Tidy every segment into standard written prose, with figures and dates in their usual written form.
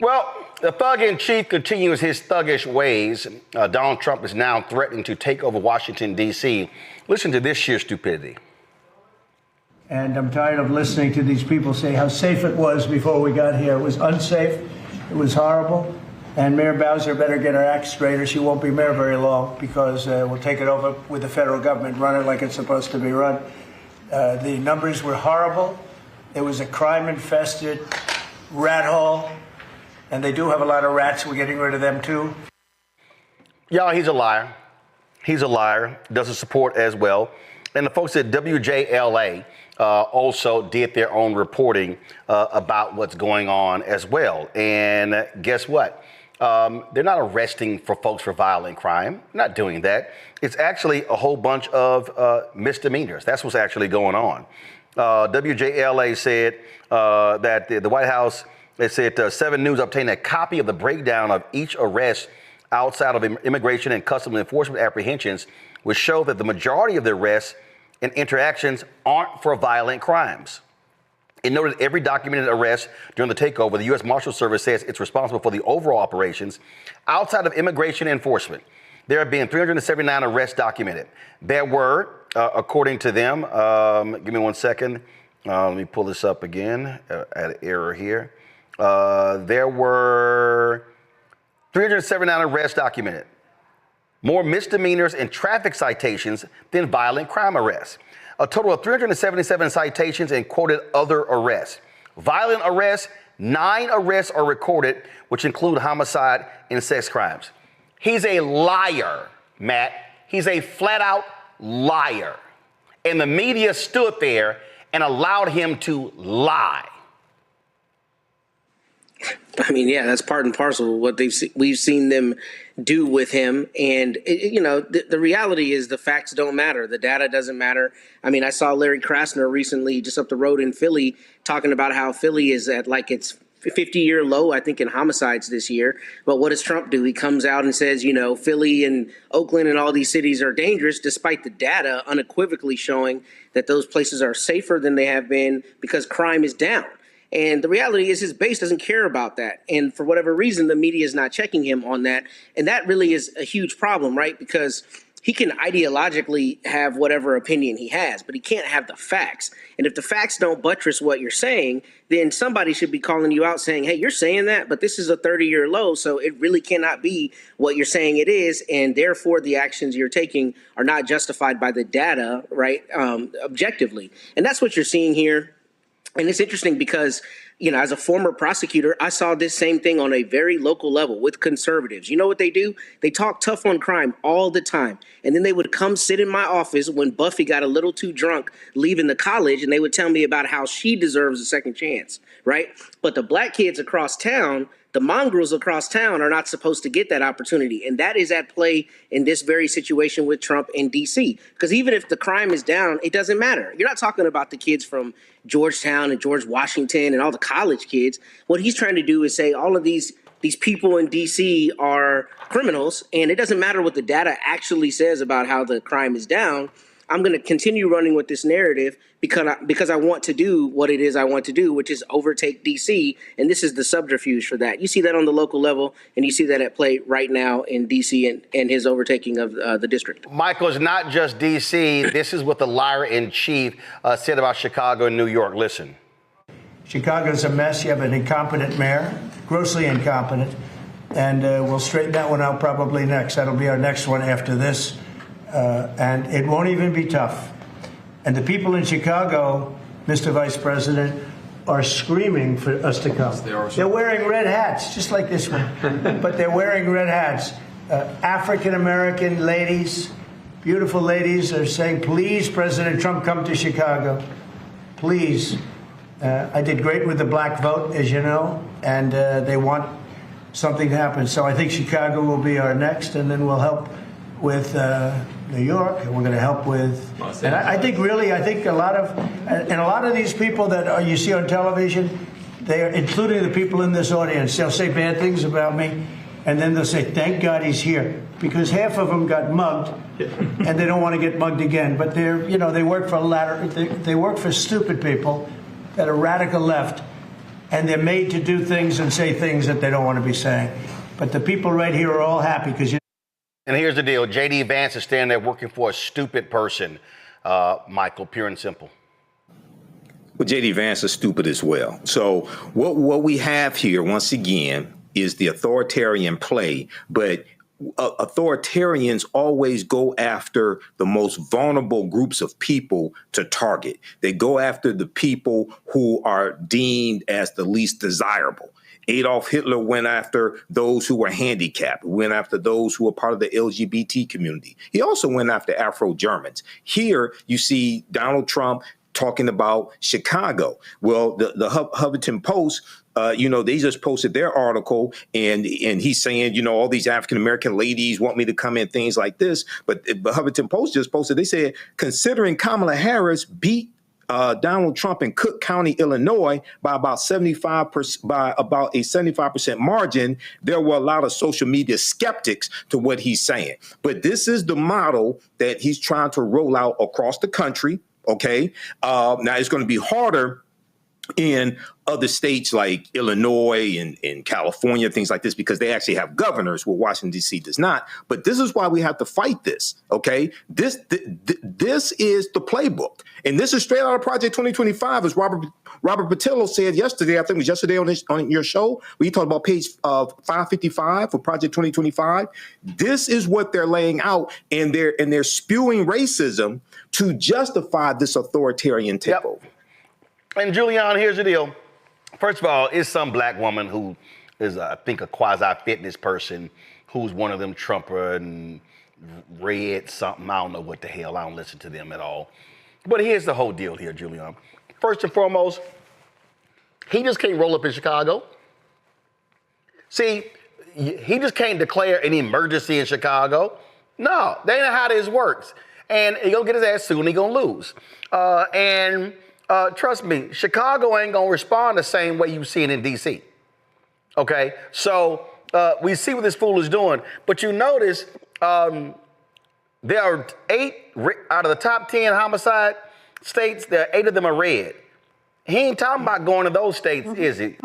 Well, the thug-in-chief continues his thuggish ways. Donald Trump is now threatening to take over Washington, D.C. Listen to this sheer stupidity. And I'm tired of listening to these people say how safe it was before we got here. It was unsafe. It was horrible. And Mayor Bowser better get her act straight or she won't be mayor very long, because we'll take it over with the federal government, run it like it's supposed to be run. The numbers were horrible. It was a crime-infested rat hole. And they do have a lot of rats. We're getting rid of them, too. Y'all, he's a liar. He's a liar. Doesn't support as well. And the folks at WJLA also did their own reporting about what's going on as well. And guess what? They're not arresting for folks for violent crime. Not doing that. It's actually a whole bunch of misdemeanors. That's what's actually going on. WJLA said that the White House, they said 7 News obtained a copy of the breakdown of each arrest outside of immigration and customs enforcement apprehensions, which show that the majority of the arrests and interactions aren't for violent crimes. It noted every documented arrest during the takeover, the U.S. Marshal Service says it's responsible for the overall operations. Outside of immigration enforcement, there have been 379 arrests documented. There were, according to them, give me 1 second. Let me pull this up again. At an error here. There were 379 arrests documented. More misdemeanors and traffic citations than violent crime arrests. A total of 377 citations and quoted other arrests. Violent arrests, 9 arrests are recorded, which include homicide and sex crimes. He's a liar, Matt. He's a flat out liar. And the media stood there and allowed him to lie. I mean, yeah, that's part and parcel of what we've seen them do with him. And, the reality is the facts don't matter. The data doesn't matter. I mean, I saw Larry Krasner recently just up the road in Philly talking about how Philly is at like its 50-year low, I think, in homicides this year. But what does Trump do? He comes out and says, Philly and Oakland and all these cities are dangerous, despite the data unequivocally showing that those places are safer than they have been because crime is down. And the reality is his base doesn't care about that. And for whatever reason, the media is not checking him on that. And that really is a huge problem, right? Because he can ideologically have whatever opinion he has, but he can't have the facts. And if the facts don't buttress what you're saying, then somebody should be calling you out saying, hey, you're saying that, but this is a 30-year low, so it really cannot be what you're saying it is. And therefore, the actions you're taking are not justified by the data, right, objectively. And that's what you're seeing here. And it's interesting because, as a former prosecutor, I saw this same thing on a very local level with conservatives. You know what they do? They talk tough on crime all the time. And then they would come sit in my office when Buffy got a little too drunk leaving the college, and they would tell me about how she deserves a second chance, right? But the black kids across town, the mongrels across town, are not supposed to get that opportunity. And that is at play in this very situation with Trump in D.C. Because even if the crime is down, it doesn't matter. You're not talking about the kids from Georgetown and George Washington and all the college kids. What he's trying to do is say all of these people in D.C. are criminals, and it doesn't matter what the data actually says about how the crime is down. I'm going to continue running with this narrative because I want to do what it is I want to do, which is overtake D.C., and this is the subterfuge for that. You see that on the local level, and you see that at play right now in D.C. and his overtaking of the district. Michael, it's not just D.C. This is what the liar-in-chief said about Chicago and New York. Listen. Chicago's a mess. You have an incompetent mayor, grossly incompetent, and we'll straighten that one out probably next. That'll be our next one after this. And it won't even be tough. And the people in Chicago, Mr. Vice President, are screaming for us to come. They're wearing red hats, just like this one. But they're wearing red hats. African-American ladies, beautiful ladies, are saying, please, President Trump, come to Chicago. Please. I did great with the black vote, as you know, and they want something to happen. So I think Chicago will be our next, and then we'll help with New York, and we're going to help with. And I think a lot of these people that you see on television, they are, including the people in this audience, they'll say bad things about me, and then they'll say, "Thank God he's here," because half of them got mugged, and they don't want to get mugged again. But they work for stupid people that are radical left, and they're made to do things and say things that they don't want to be saying. But the people right here are all happy because you. And here's the deal. J.D. Vance is standing there working for a stupid person, Michael, pure and simple. Well, J.D. Vance is stupid as well. So what we have here, once again, is the authoritarian play. But authoritarians always go after the most vulnerable groups of people to target. They go after the people who are deemed as the least desirable. Adolf Hitler went after those who were handicapped, went after those who were part of the LGBT community. He also went after Afro-Germans. Here you see Donald Trump talking about Chicago. Well, the Huffington Post, they just posted their article and he's saying, all these African-American ladies want me to come in, things like this. But Huffington Post just posted, they said, considering Kamala Harris beat Donald Trump in Cook County, Illinois, by about 75%, by about a 75% margin, there were a lot of social media skeptics to what he's saying. But this is the model that he's trying to roll out across the country. OK, now it's going to be harder in other states like Illinois and California, things like this, because they actually have governors where Washington, D.C. does not. But this is why we have to fight this. OK, this is the playbook. And this is straight out of Project 2025, as Robert Patillo said yesterday. I think it was yesterday on your show, where he talked about page 555 for Project 2025. This is what they're laying out, and they're spewing racism to justify this authoritarian takeover. Yep. And Julian, here's the deal. First of all, it's some black woman who is, I think, a quasi-fitness person who's one of them Trumper and read something. I don't know what the hell. I don't listen to them at all. But here's the whole deal here, Julian. First and foremost, he just can't roll up in Chicago. See, he just can't declare an emergency in Chicago. No, that ain't how this works. And he's going to get his ass sued and he's going to lose. Trust me, Chicago ain't going to respond the same way you see it in D.C. Okay? So we see what this fool is doing. But you notice there are 8 out of the top 10 homicide states, there are 8 of them are red. He ain't talking about going to those states, is he?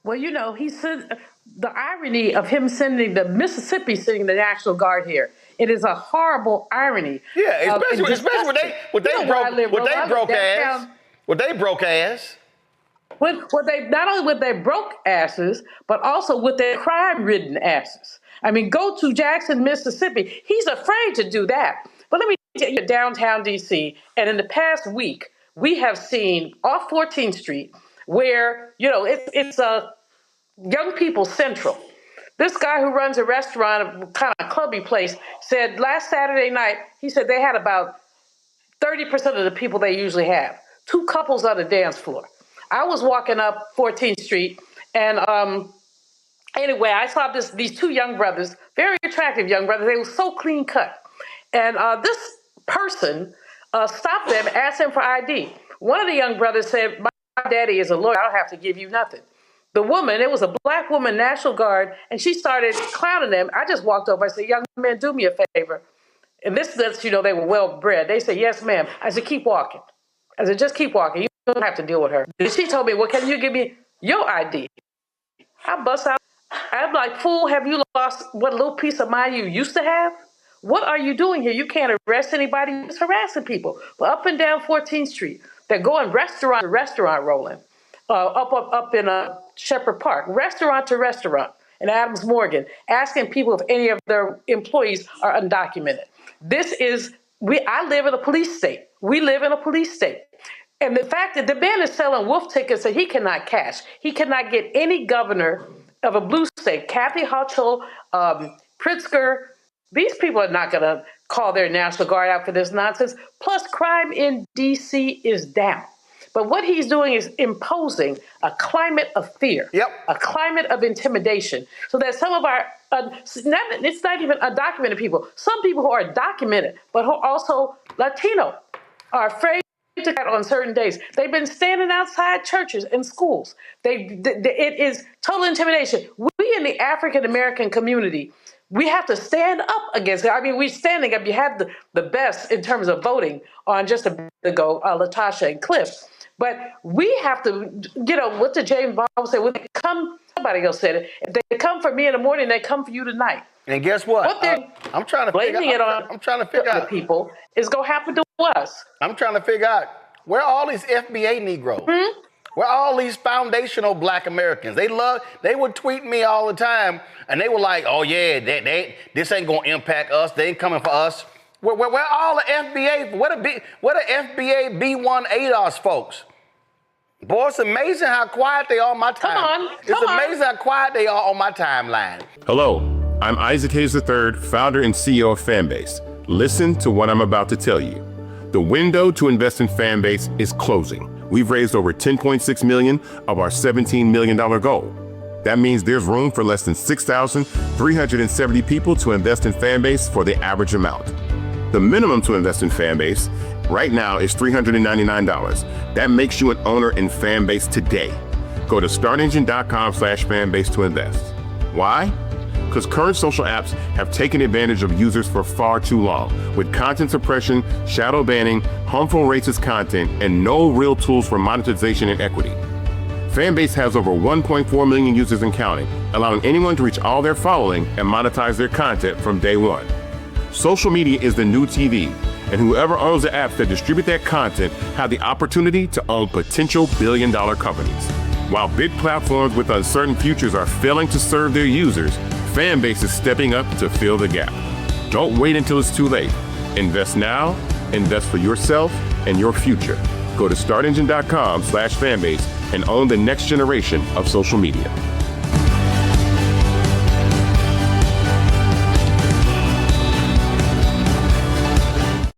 Well, he said the irony of him sending the Mississippi sending the National Guard here. It is a horrible irony. Yeah, especially when they broke ass. Not only with their broke asses, but also with their crime-ridden asses. I mean, go to Jackson, Mississippi. He's afraid to do that. But let me tell you, downtown D.C., and in the past week, we have seen off 14th Street where, it's a young people central. This guy who runs a restaurant, a kind of clubby place, said last Saturday night, he said they had about 30% of the people they usually have. 2 couples on the dance floor. I was walking up 14th Street, and anyway, I saw these 2 young brothers, very attractive young brothers. They were so clean cut. And this person stopped them, asked them for ID. One of the young brothers said, my daddy is a lawyer. I don't have to give you nothing. The woman, it was a black woman, National Guard, and she started clowning them. I just walked over. I said, young man, do me a favor. And this lets you know they were well bred. They said, yes, ma'am. I said, keep walking. I said, just keep walking. You don't have to deal with her. And she told me, well, can you give me your ID? I bust out. I'm like, fool, have you lost what little piece of mind you used to have? What are you doing here? You can't arrest anybody. You're just harassing people. But up and down 14th Street, they're going restaurant to restaurant, Roland. Up in Shepherd Park, restaurant to restaurant in Adams Morgan, asking people if any of their employees are undocumented. I live in a police state. We live in a police state. And the fact that the man is selling wolf tickets that he cannot cash, he cannot get any governor of a blue state, Kathy Hochul, Pritzker, these people are not going to call their National Guard out for this nonsense. Plus, crime in D.C. is down. But what he's doing is imposing a climate of fear, a climate of intimidation, so that some of our, it's not even undocumented people, some people who are documented, but who are also Latino, are afraid to go on certain days. They've been standing outside churches and schools. It is total intimidation. We in the African-American community, we have to stand up against it. I mean, we're standing up. You had the best in terms of voting on just a bit ago, Latasha and Cliff. But we have to, what did James Bond say? When they come, somebody else said it. If they come for me in the morning, they come for you tonight. And guess what? What they're I'm trying to blaming figure it on I'm trying to figure the out. people is going to happen to us. I'm trying to figure out where are all these FBA Negroes? Where are all these foundational Black Americans? They would tweet me all the time, and they were like, "Oh yeah, this ain't gonna impact us. They ain't coming for us." Where all the FBA? What the FBA B1 ADOS folks? Boy, it's amazing how quiet they are on my time. It's amazing how quiet they are on my timeline. Hello, I'm Isaac Hayes III, founder and CEO of Fanbase. Listen to what I'm about to tell you. The window to invest in Fanbase is closing. We've raised over $10.6 million of our $17 million goal. That means there's room for less than 6,370 people to invest in Fanbase for the average amount. The minimum to invest in Fanbase right now is $399. That makes you an owner in Fanbase today. Go to startengine.com/fanbase to invest. Why? Because current social apps have taken advantage of users for far too long, with content suppression, shadow banning, harmful racist content, and no real tools for monetization and equity. Fanbase has over 1.4 million users and counting, allowing anyone to reach all their following and monetize their content from day one. Social media is the new TV, and whoever owns the apps that distribute that content have the opportunity to own potential billion-dollar companies. While big platforms with uncertain futures are failing to serve their users, Fanbase is stepping up to fill the gap. Don't wait until it's too late. Invest now, invest for yourself and your future. Go to startengine.com/fanbase and own the next generation of social media.